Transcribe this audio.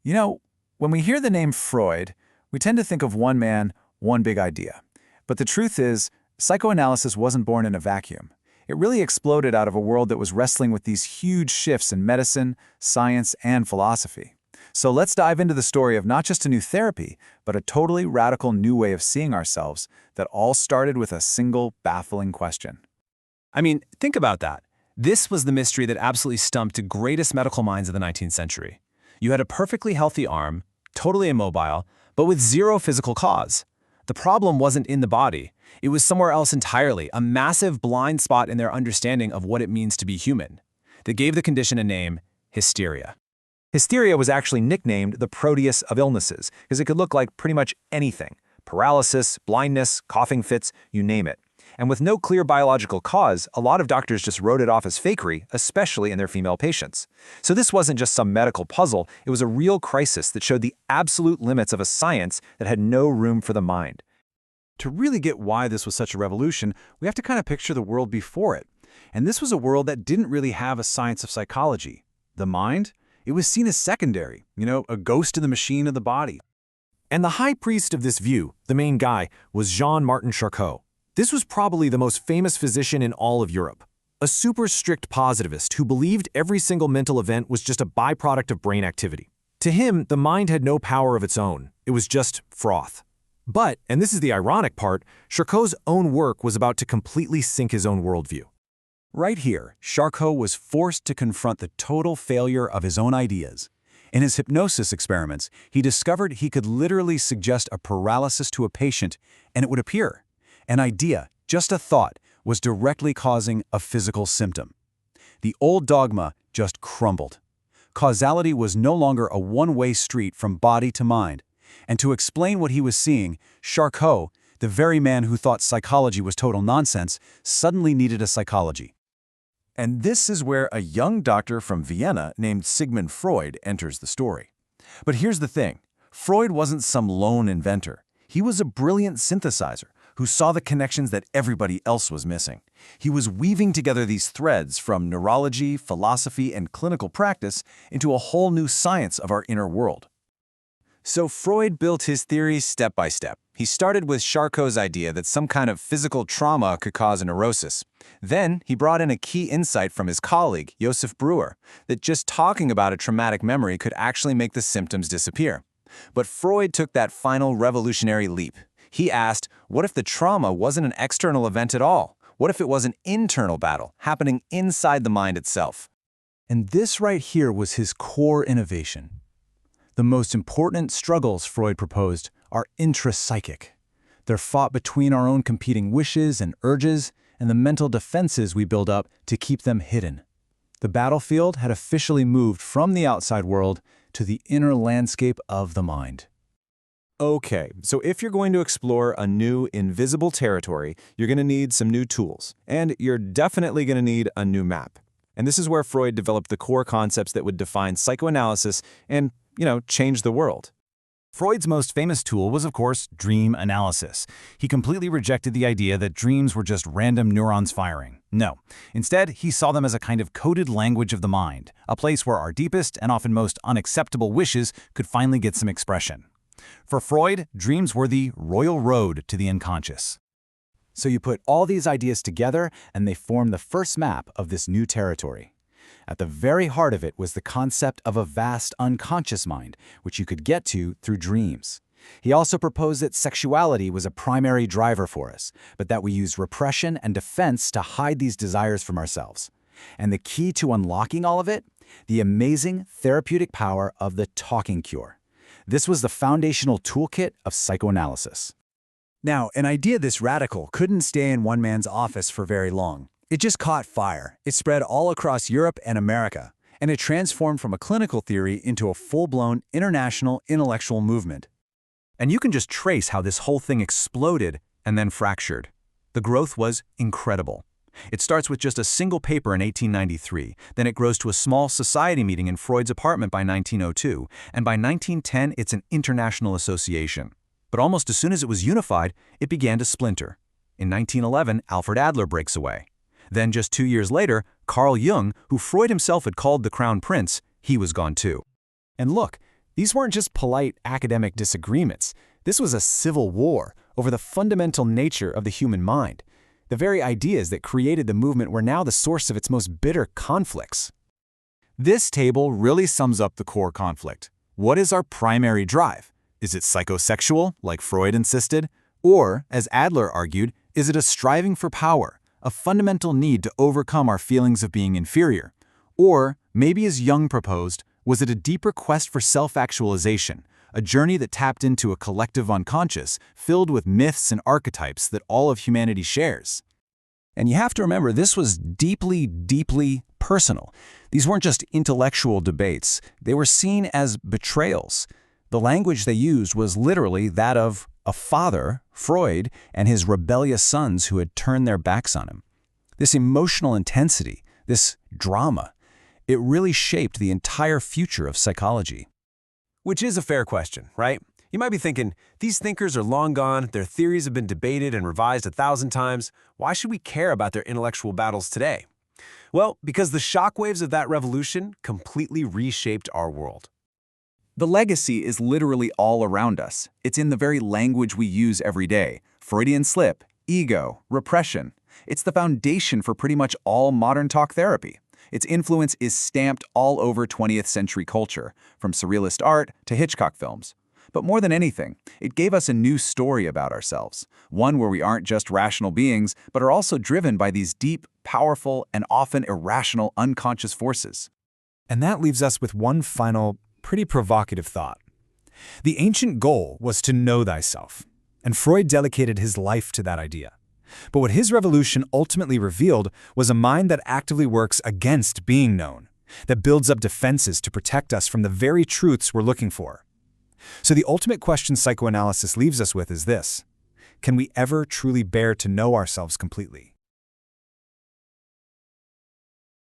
You know, when we hear the name Freud, we tend to think of one man, one big idea. But the truth is, psychoanalysis wasn't born in a vacuum. It really exploded out of a world that was wrestling with these huge shifts in medicine, science, and philosophy. So let's dive into the story of not just a new therapy, but a totally radical new way of seeing ourselves that all started with a single baffling question. I mean, think about that. This was the mystery that absolutely stumped the greatest medical minds of the 19th century. You had a perfectly healthy arm, totally immobile, but with zero physical cause. The problem wasn't in the body. It was somewhere else entirely, a massive blind spot in their understanding of what it means to be human. That gave the condition a name, hysteria. Hysteria was actually nicknamed the Proteus of illnesses because it could look like pretty much anything. Paralysis, blindness, coughing fits, you name it. And with no clear biological cause, a lot of doctors just wrote it off as fakery, especially in their female patients. So this wasn't just some medical puzzle, it was a real crisis that showed the absolute limits of a science that had no room for the mind. To really get why this was such a revolution, we have to kind of picture the world before it. And this was a world that didn't really have a science of psychology. The mind? It was seen as secondary, a ghost in the machine of the body. And the high priest of this view, the main guy, was Jean-Martin Charcot. This was probably the most famous physician in all of Europe. A super strict positivist who believed every single mental event was just a byproduct of brain activity. To him, the mind had no power of its own. It was just froth. But, and this is the ironic part, Charcot's own work was about to completely sink his own worldview. Right here, Charcot was forced to confront the total failure of his own ideas. In his hypnosis experiments, he discovered he could literally suggest a paralysis to a patient, and it would appear. An idea, just a thought, was directly causing a physical symptom. The old dogma just crumbled. Causality was no longer a one-way street from body to mind. And to explain what he was seeing, Charcot, the very man who thought psychology was total nonsense, suddenly needed a psychology. And this is where a young doctor from Vienna named Sigmund Freud enters the story. But here's the thing. Freud wasn't some lone inventor. He was a brilliant synthesizer who saw the connections that everybody else was missing. He was weaving together these threads from neurology, philosophy, and clinical practice into a whole new science of our inner world. So Freud built his theories step by step. He started with Charcot's idea that some kind of physical trauma could cause a neurosis. Then he brought in a key insight from his colleague, Joseph Breuer, that just talking about a traumatic memory could actually make the symptoms disappear. But Freud took that final revolutionary leap. He asked, what if the trauma wasn't an external event at all? What if it was an internal battle happening inside the mind itself? And this right here was his core innovation. The most important struggles, Freud proposed, are intrapsychic. They're fought between our own competing wishes and urges and the mental defenses we build up to keep them hidden. The battlefield had officially moved from the outside world to the inner landscape of the mind. Okay, so if you're going to explore a new invisible territory, you're going to need some new tools. And you're definitely going to need a new map. And this is where Freud developed the core concepts that would define psychoanalysis and, change the world. Freud's most famous tool was, of course, dream analysis. He completely rejected the idea that dreams were just random neurons firing. No. Instead, he saw them as a kind of coded language of the mind, a place where our deepest and often most unacceptable wishes could finally get some expression. For Freud, dreams were the royal road to the unconscious. So you put all these ideas together, and they form the first map of this new territory. At the very heart of it was the concept of a vast unconscious mind, which you could get to through dreams. He also proposed that sexuality was a primary driver for us, but that we use repression and defense to hide these desires from ourselves. And the key to unlocking all of it? The amazing therapeutic power of the talking cure. This was the foundational toolkit of psychoanalysis. Now, an idea this radical couldn't stay in one man's office for very long. It just caught fire. It spread all across Europe and America, and it transformed from a clinical theory into a full-blown international intellectual movement. And you can just trace how this whole thing exploded and then fractured. The growth was incredible. It starts with just a single paper in 1893, then it grows to a small society meeting in Freud's apartment by 1902, and by 1910 it's an international association. But almost as soon as it was unified, it began to splinter. In 1911, Alfred Adler breaks away. Then just 2 years later, Carl Jung, who Freud himself had called the Crown Prince, he was gone too. And look, These weren't just polite academic disagreements. This was a civil war over the fundamental nature of the human mind. The very ideas that created the movement were now the source of its most bitter conflicts. This table really sums up the core conflict. What is our primary drive? Is it psychosexual, like Freud insisted? Or, as Adler argued, is it a striving for power, a fundamental need to overcome our feelings of being inferior? Or, maybe as Jung proposed, was it a deeper quest for self-actualization, a journey that tapped into a collective unconscious filled with myths and archetypes that all of humanity shares? And you have to remember, this was deeply, deeply personal. These weren't just intellectual debates. They were seen as betrayals. The language they used was literally that of a father, Freud, and his rebellious sons who had turned their backs on him. This emotional intensity, this drama, it really shaped the entire future of psychology. Which is a fair question, right? You might be thinking, these thinkers are long gone, their theories have been debated and revised 1,000 times. Why should we care about their intellectual battles today? Well, because the shockwaves of that revolution completely reshaped our world. The legacy is literally all around us. It's in the very language we use every day. Freudian slip, ego, repression. It's the foundation for pretty much all modern talk therapy. Its influence is stamped all over 20th century culture, from surrealist art to Hitchcock films. But more than anything, it gave us a new story about ourselves, one where we aren't just rational beings, but are also driven by these deep, powerful, and often irrational unconscious forces. And that leaves us with one final, pretty provocative thought. The ancient goal was to know thyself, and Freud dedicated his life to that idea. But what his revolution ultimately revealed was a mind that actively works against being known, that builds up defenses to protect us from the very truths we're looking for. So the ultimate question psychoanalysis leaves us with is this: can we ever truly bear to know ourselves completely?